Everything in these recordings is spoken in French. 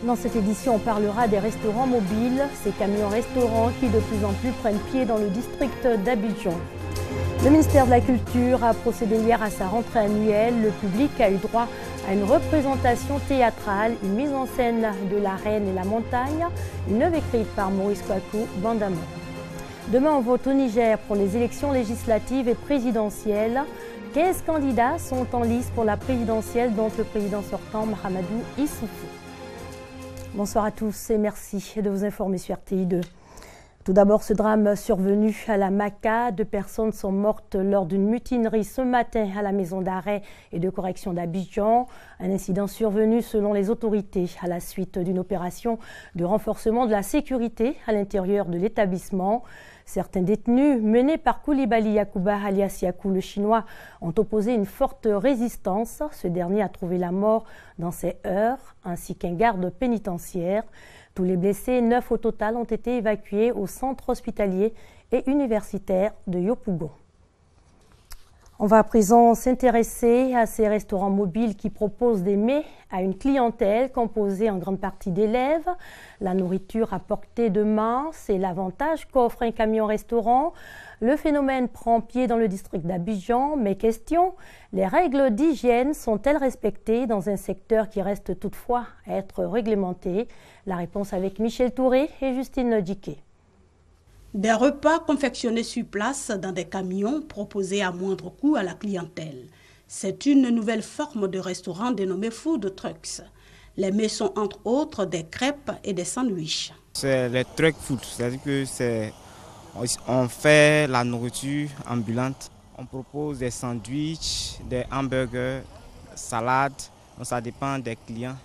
Dans cette édition, on parlera des restaurants mobiles, ces camions-restaurants qui de plus en plus prennent pied dans le district d'Abidjan. Le ministère de la Culture a procédé hier à sa rentrée annuelle. Le public a eu droit à une représentation théâtrale, une mise en scène de La Reine et la Montagne, une œuvre écrite par Maurice Kwaku Bandamon. Demain, on vote au Niger pour les élections législatives et présidentielles. 15 candidats sont en lice pour la présidentielle, dont le président sortant Mahamadou Issoufou. Bonsoir à tous et merci de vous informer sur RTI2. Tout d'abord, ce drame survenu à la Maka. 2 personnes sont mortes lors d'une mutinerie ce matin à la maison d'arrêt et de correction d'Abidjan. Un incident survenu selon les autorités à la suite d'une opération de renforcement de la sécurité à l'intérieur de l'établissement. Certains détenus, menés par Koulibaly Yacouba alias Yakou le Chinois, ont opposé une forte résistance. Ce dernier a trouvé la mort dans ses heures, ainsi qu'un garde pénitentiaire. Tous les blessés, 9 au total, ont été évacués au centre hospitalier et universitaire de Yopougon. On va à présent s'intéresser à ces restaurants mobiles qui proposent des mets à une clientèle composée en grande partie d'élèves. La nourriture à portée de main, c'est l'avantage qu'offre un camion-restaurant. Le phénomène prend pied dans le district d'Abidjan, mais question, les règles d'hygiène sont-elles respectées dans un secteur qui reste toutefois à être réglementé? La réponse avec Michel Touré et Justine Djiké. Des repas confectionnés sur place dans des camions proposés à moindre coût à la clientèle. C'est une nouvelle forme de restaurant dénommé Food Trucks. Les mets sont entre autres des crêpes et des sandwichs. C'est les truck food, c'est-à-dire que on fait la nourriture ambulante. On propose des sandwichs, des hamburgers, salades, donc ça dépend des clients.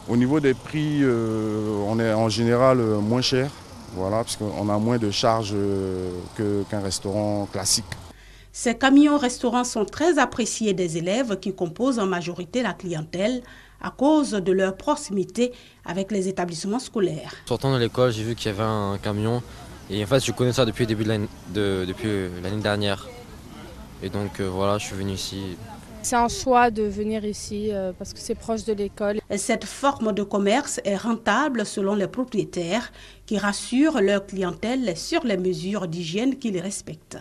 Au niveau des prix, on est en général moins cher. Voilà, parce qu'on a moins de charges qu'un restaurant classique. Ces camions-restaurants sont très appréciés des élèves qui composent en majorité la clientèle à cause de leur proximité avec les établissements scolaires. Sortant de l'école, j'ai vu qu'il y avait un camion et en fait je connais ça depuis le début depuis l'année dernière. Et donc voilà, je suis venu ici. C'est un choix de venir ici parce que c'est proche de l'école. Cette forme de commerce est rentable selon les propriétaires qui rassurent leur clientèle sur les mesures d'hygiène qu'ils respectent.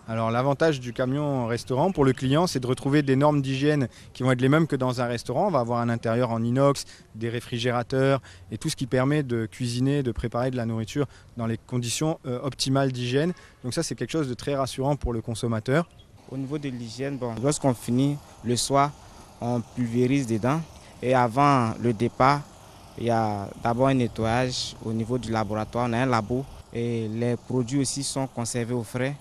Alors l'avantage du camion-restaurant pour le client, c'est de retrouver des normes d'hygiène qui vont être les mêmes que dans un restaurant. On va avoir un intérieur en inox, des réfrigérateurs et tout ce qui permet de cuisiner, de préparer de la nourriture dans les conditions optimales d'hygiène. Donc ça, c'est quelque chose de très rassurant pour le consommateur. Au niveau de l'hygiène, lorsqu'on finit le soir, on pulvérise dedans. Et avant le départ, il y a d'abord un nettoyage au niveau du laboratoire. On a un labo et les produits aussi sont conservés au frais.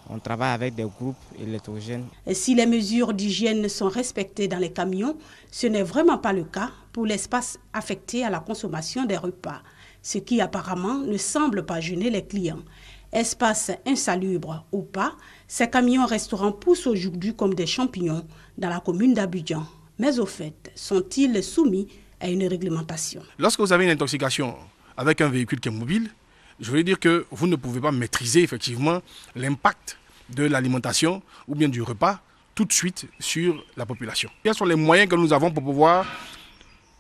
On travaille avec des groupes électrogènes. Et si les mesures d'hygiène sont respectées dans les camions, ce n'est vraiment pas le cas pour l'espace affecté à la consommation des repas, ce qui apparemment ne semble pas gêner les clients. Espace insalubre ou pas, ces camions-restaurants poussent aujourd'hui comme des champignons dans la commune d'Abidjan. Mais au fait, sont-ils soumis à une réglementation? Lorsque vous avez une intoxication avec un véhicule qui est mobile, je veux dire que vous ne pouvez pas maîtriser effectivement l'impact de l'alimentation ou bien du repas tout de suite sur la population. Quels sont les moyens que nous avons pour pouvoir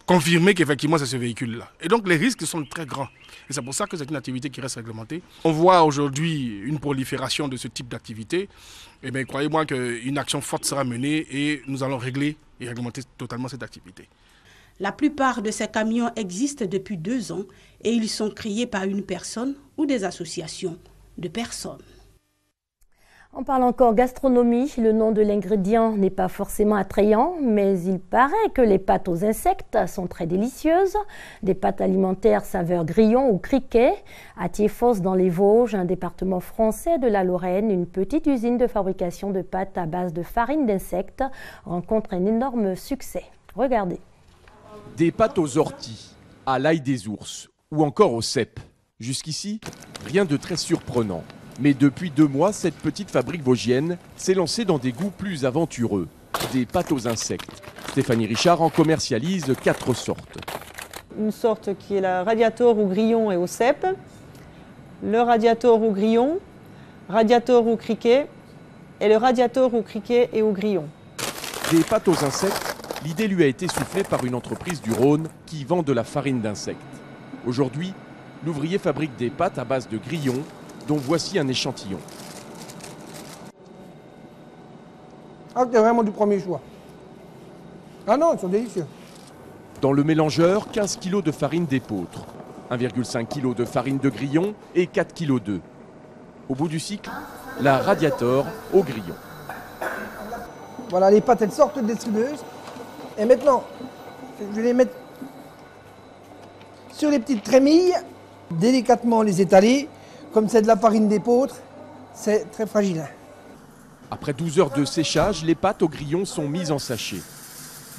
confirmer qu'effectivement c'est ce véhicule-là? Et donc les risques sont très grands. Et c'est pour ça que c'est une activité qui reste réglementée. On voit aujourd'hui une prolifération de ce type d'activité. Et bien croyez-moi qu'une action forte sera menée et nous allons régler et réglementer totalement cette activité. La plupart de ces camions existent depuis 2 ans et ils sont créés par une personne ou des associations de personnes. On parle encore gastronomie. Le nom de l'ingrédient n'est pas forcément attrayant, mais il paraît que les pâtes aux insectes sont très délicieuses. Des pâtes alimentaires saveur grillon ou criquet. À Thiéfosse, dans les Vosges, un département français de la Lorraine, une petite usine de fabrication de pâtes à base de farine d'insectes rencontre un énorme succès. Regardez. Des pâtes aux orties, à l'ail des ours ou encore au cèpe. Jusqu'ici, rien de très surprenant. Mais depuis 2 mois, cette petite fabrique vosgienne s'est lancée dans des goûts plus aventureux. Des pâtes aux insectes. Stéphanie Richard en commercialise 4 sortes. Une sorte qui est la radiator au grillon et au cèpe, le radiator au grillon, radiator au criquet et le radiator au criquet et au grillon. Des pâtes aux insectes, L'idée lui a été soufflée par une entreprise du Rhône qui vend de la farine d'insectes. Aujourd'hui, l'ouvrier fabrique des pâtes à base de grillons, dont voici un échantillon. Ah, c'est vraiment du premier choix. Ah non, ils sont délicieux. Dans le mélangeur, 15 kg de farine d'épeautre, 1,5 kg de farine de grillon et 4 kg d'œufs. Au bout du cycle, la Radiator au grillon. Voilà, les pâtes, elles sortent des distributeuses. Et maintenant, je vais les mettre sur les petites trémilles, délicatement les étaler. Comme c'est de la farine d'épeautre, c'est très fragile. Après 12 heures de séchage, les pâtes au grillon sont mises en sachet.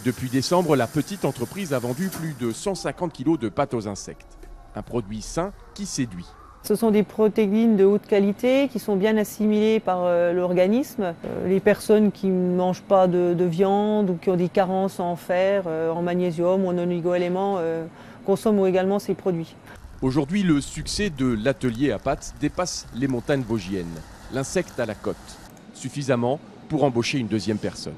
Depuis décembre, la petite entreprise a vendu plus de 150 kg de pâtes aux insectes. Un produit sain qui séduit. Ce sont des protéines de haute qualité qui sont bien assimilées par l'organisme. Les personnes qui ne mangent pas de viande ou qui ont des carences en fer, en magnésium ou en oligo-éléments consomment également ces produits. Aujourd'hui, le succès de l'atelier à pâtes dépasse les montagnes vosgiennes. L'insecte à la cote, suffisamment pour embaucher une deuxième personne.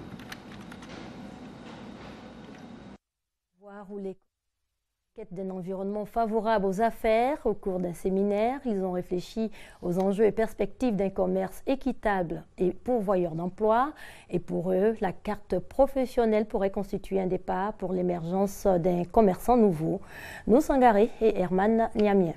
D'un environnement favorable aux affaires. Au cours d'un séminaire, ils ont réfléchi aux enjeux et perspectives d'un commerce équitable et pourvoyeur d'emplois. Et pour eux, la carte professionnelle pourrait constituer un départ pour l'émergence d'un commerçant nouveau. Nous Sangaré et Herman Niamien.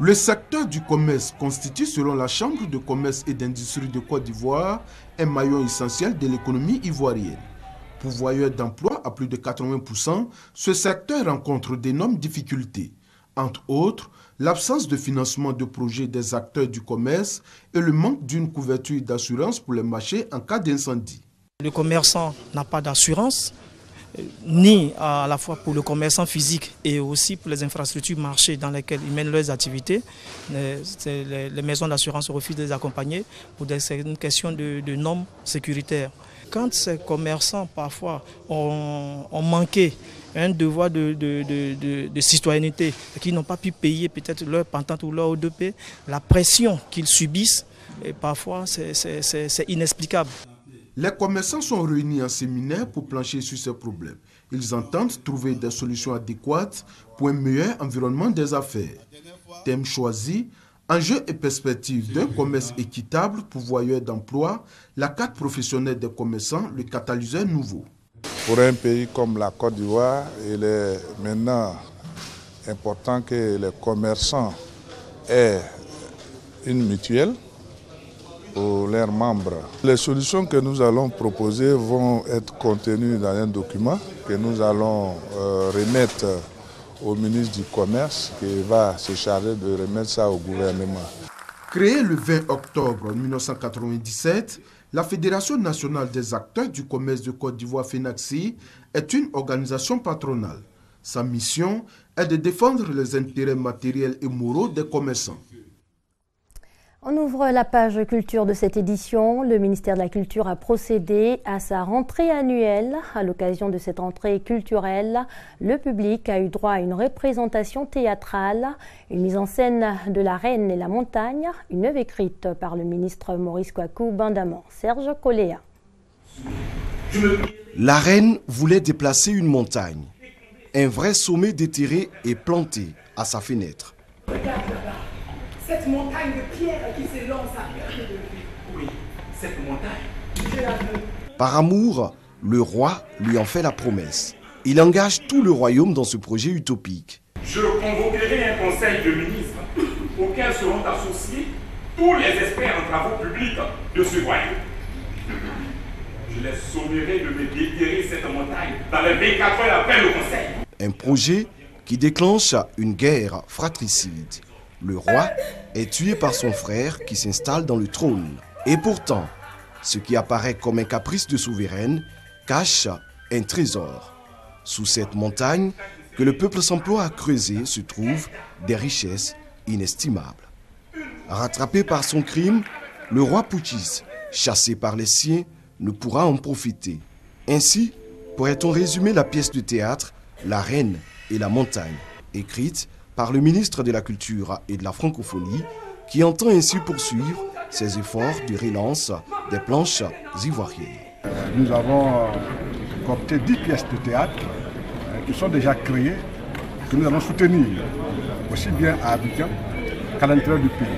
Le secteur du commerce constitue, selon la Chambre de commerce et d'industrie de Côte d'Ivoire, un maillon essentiel de l'économie ivoirienne. Pourvoyeur d'emplois à plus de 80%, ce secteur rencontre d'énormes difficultés. Entre autres, l'absence de financement de projets des acteurs du commerce et le manque d'une couverture d'assurance pour les marchés en cas d'incendie. Le commerçant n'a pas d'assurance, ni à la fois pour le commerçant physique et aussi pour les infrastructures marchés dans lesquelles ils mènent leurs activités. Les maisons d'assurance refusent de les accompagner pour une question de normes sécuritaires. Quand ces commerçants, parfois, ont manqué un devoir de citoyenneté, qui n'ont pas pu payer peut-être leur patente ou leur ODP, la pression qu'ils subissent, et parfois, c'est inexplicable. Les commerçants sont réunis en séminaire pour plancher sur ces problèmes. Ils entendent trouver des solutions adéquates pour un meilleur environnement des affaires. Thème choisi: enjeux et perspectives d'un commerce équitable, pourvoyeur d'emplois, la carte professionnelle des commerçants, le catalyseur nouveau. Pour un pays comme la Côte d'Ivoire, il est maintenant important que les commerçants aient une mutuelle pour leurs membres. Les solutions que nous allons proposer vont être contenues dans un document que nous allons remettre au ministre du Commerce qui va se charger de remettre ça au gouvernement. Créée le 20 octobre 1997, la Fédération nationale des acteurs du commerce de Côte d'Ivoire, FENACSI, est une organisation patronale. Sa mission est de défendre les intérêts matériels et moraux des commerçants. On ouvre la page culture de cette édition. Le ministère de la Culture a procédé à sa rentrée annuelle. À l'occasion de cette rentrée culturelle, le public a eu droit à une représentation théâtrale, une mise en scène de La Reine et la Montagne, une œuvre écrite par le ministre Maurice Kouakou Bandaman. Serge Koléa. La Reine voulait déplacer une montagne. Un vrai sommet déterré et planté à sa fenêtre. Regarde là-bas. Cette montagne de pierre qui s'élance à perte de vue. Oui, cette montagne, je la veux. Par amour, le roi lui en fait la promesse. Il engage tout le royaume dans ce projet utopique. Je convoquerai un conseil de ministres auquel seront associés tous les experts en travaux publics de ce royaume. Je les sommerai de me déterrer cette montagne dans les 24 heures après le conseil. Un projet qui déclenche une guerre fratricide. Le roi est tué par son frère qui s'installe dans le trône. Et pourtant, ce qui apparaît comme un caprice de souveraine cache un trésor. Sous cette montagne que le peuple s'emploie à creuser se trouvent des richesses inestimables. Rattrapé par son crime, le roi putschiste, chassé par les siens, ne pourra en profiter. Ainsi, pourrait-on résumer la pièce de théâtre « La Reine et la Montagne », écrite par le ministre de la Culture et de la Francophonie, qui entend ainsi poursuivre ses efforts de relance des planches ivoiriennes. Nous avons coopté 10 pièces de théâtre qui sont déjà créées, que nous allons soutenir aussi bien à Abidjan qu'à l'intérieur du pays.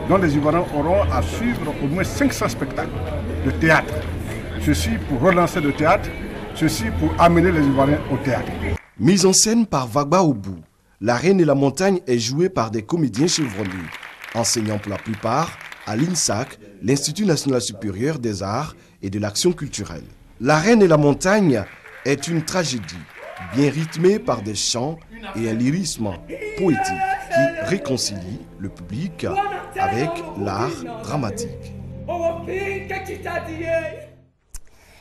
Donc les Ivoiriens auront à suivre au moins 500 spectacles de théâtre. Ceci pour relancer le théâtre, ceci pour amener les Ivoiriens au théâtre. Mise en scène par Vagba Obou, La Reine et la Montagne est jouée par des comédiens chevronnés, enseignant pour la plupart à l'INSAC, l'Institut National Supérieur des Arts et de l'Action Culturelle. La Reine et la Montagne est une tragédie, bien rythmée par des chants et un lyrisme poétique qui réconcilie le public avec l'art dramatique.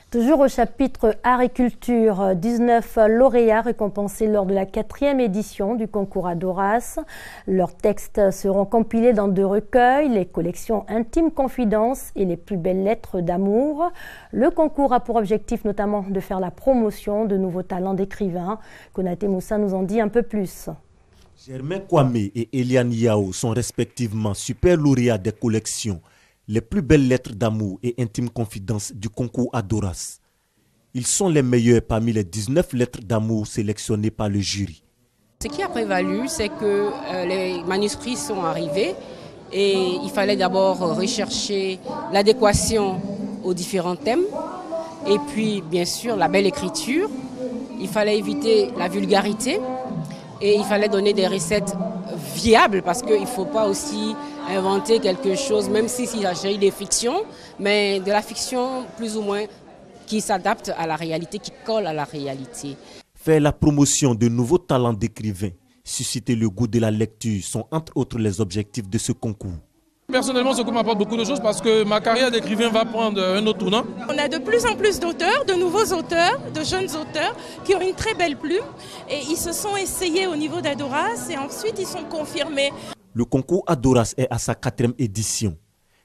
Toujours au chapitre Art et Culture, 19 lauréats récompensés lors de la 4e édition du concours Adoras. Leurs textes seront compilés dans 2 recueils, les collections Intimes Confidences et les plus belles lettres d'amour. Le concours a pour objectif notamment de faire la promotion de nouveaux talents d'écrivains. Konaté Moussa nous en dit un peu plus. Germain Kwame et Eliane Yao sont respectivement super lauréats des collections Les plus belles lettres d'amour et intimes confidences du concours Adoras. Ils sont les meilleurs parmi les 19 lettres d'amour sélectionnées par le jury. Ce qui a prévalu, c'est que les manuscrits sont arrivés et il fallait d'abord rechercher l'adéquation aux différents thèmes et puis bien sûr la belle écriture. Il fallait éviter la vulgarité et il fallait donner des recettes viables parce qu'il ne faut pas aussi inventer quelque chose, même s'il s'agit des fictions, mais de la fiction plus ou moins qui s'adapte à la réalité, qui colle à la réalité. Faire la promotion de nouveaux talents d'écrivains, susciter le goût de la lecture sont entre autres les objectifs de ce concours. Personnellement, ce concours m'apporte beaucoup de choses parce que ma carrière d'écrivain va prendre un autre tournant. On a de plus en plus d'auteurs, de nouveaux auteurs, de jeunes auteurs qui ont une très belle plume et ils se sont essayés au niveau d'Adoras et ensuite ils sont confirmés. Le concours Adoras est à sa 4e édition.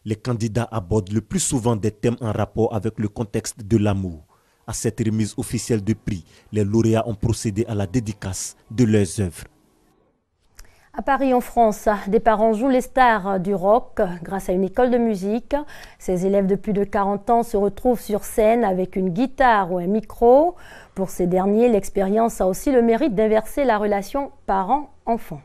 Les candidats abordent le plus souvent des thèmes en rapport avec le contexte de l'amour. À cette remise officielle de prix, les lauréats ont procédé à la dédicace de leurs œuvres. À Paris, en France, des parents jouent les stars du rock grâce à une école de musique. Ces élèves de plus de 40 ans se retrouvent sur scène avec une guitare ou un micro. Pour ces derniers, l'expérience a aussi le mérite d'inverser la relation parent-enfant.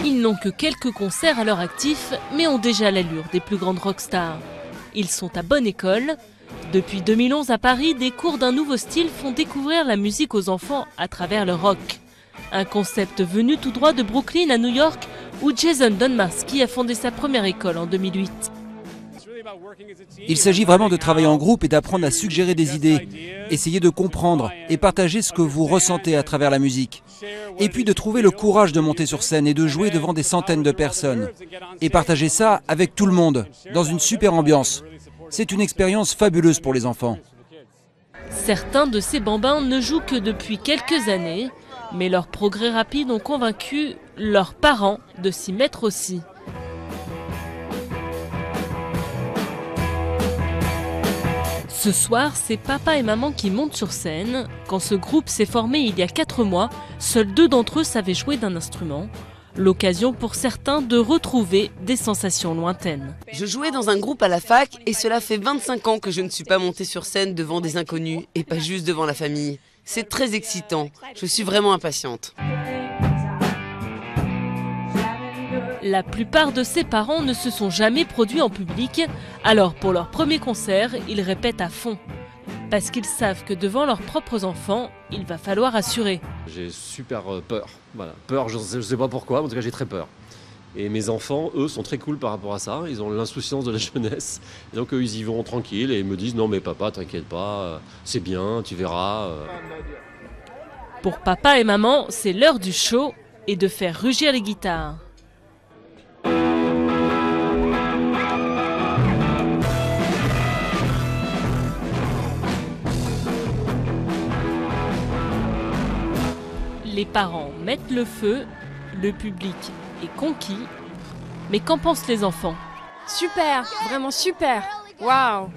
Ils n'ont que quelques concerts à leur actif, mais ont déjà l'allure des plus grandes rockstars. Ils sont à bonne école. Depuis 2011 à Paris, des cours d'un nouveau style font découvrir la musique aux enfants à travers le rock. Un concept venu tout droit de Brooklyn à New York, où Jason Donmarsky a fondé sa première école en 2008. Il s'agit vraiment de travailler en groupe et d'apprendre à suggérer des idées, essayer de comprendre et partager ce que vous ressentez à travers la musique. Et puis de trouver le courage de monter sur scène et de jouer devant des centaines de personnes. Et partager ça avec tout le monde, dans une super ambiance. C'est une expérience fabuleuse pour les enfants. Certains de ces bambins ne jouent que depuis quelques années, mais leurs progrès rapides ont convaincu leurs parents de s'y mettre aussi. Ce soir, c'est papa et maman qui montent sur scène. Quand ce groupe s'est formé il y a 4 mois, seuls 2 d'entre eux savaient jouer d'un instrument. L'occasion pour certains de retrouver des sensations lointaines. Je jouais dans un groupe à la fac et cela fait 25 ans que je ne suis pas montée sur scène devant des inconnus et pas juste devant la famille. C'est très excitant, je suis vraiment impatiente. La plupart de ses parents ne se sont jamais produits en public, alors pour leur premier concert, ils répètent à fond. Parce qu'ils savent que devant leurs propres enfants, il va falloir assurer. J'ai super peur, voilà. Peur, je ne sais pas pourquoi, mais en tout cas j'ai très peur. Et mes enfants, eux, sont très cool par rapport à ça, ils ont l'insouciance de la jeunesse. Et donc eux, ils y vont tranquilles et ils me disent « Non mais papa, t'inquiète pas, c'est bien, tu verras. » Pour papa et maman, c'est l'heure du show et de faire rugir les guitares. Les parents mettent le feu, le public est conquis. Mais qu'en pensent les enfants? Super, vraiment super. Waouh!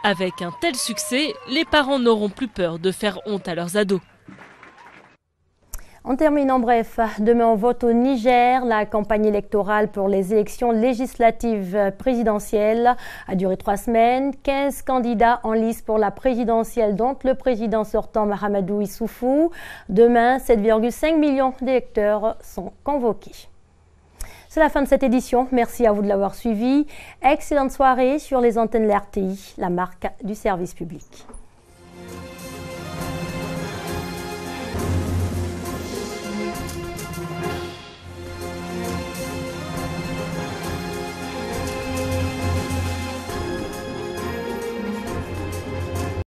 Avec un tel succès, les parents n'auront plus peur de faire honte à leurs ados. On termine en bref. Demain, on vote au Niger. La campagne électorale pour les élections législatives présidentielles a duré 3 semaines. 15 candidats en lice pour la présidentielle, dont le président sortant Mahamadou Issoufou. Demain, 7,5 millions d'électeurs sont convoqués. C'est la fin de cette édition. Merci à vous de l'avoir suivi. Excellente soirée sur les antennes de l'RTI, la marque du service public.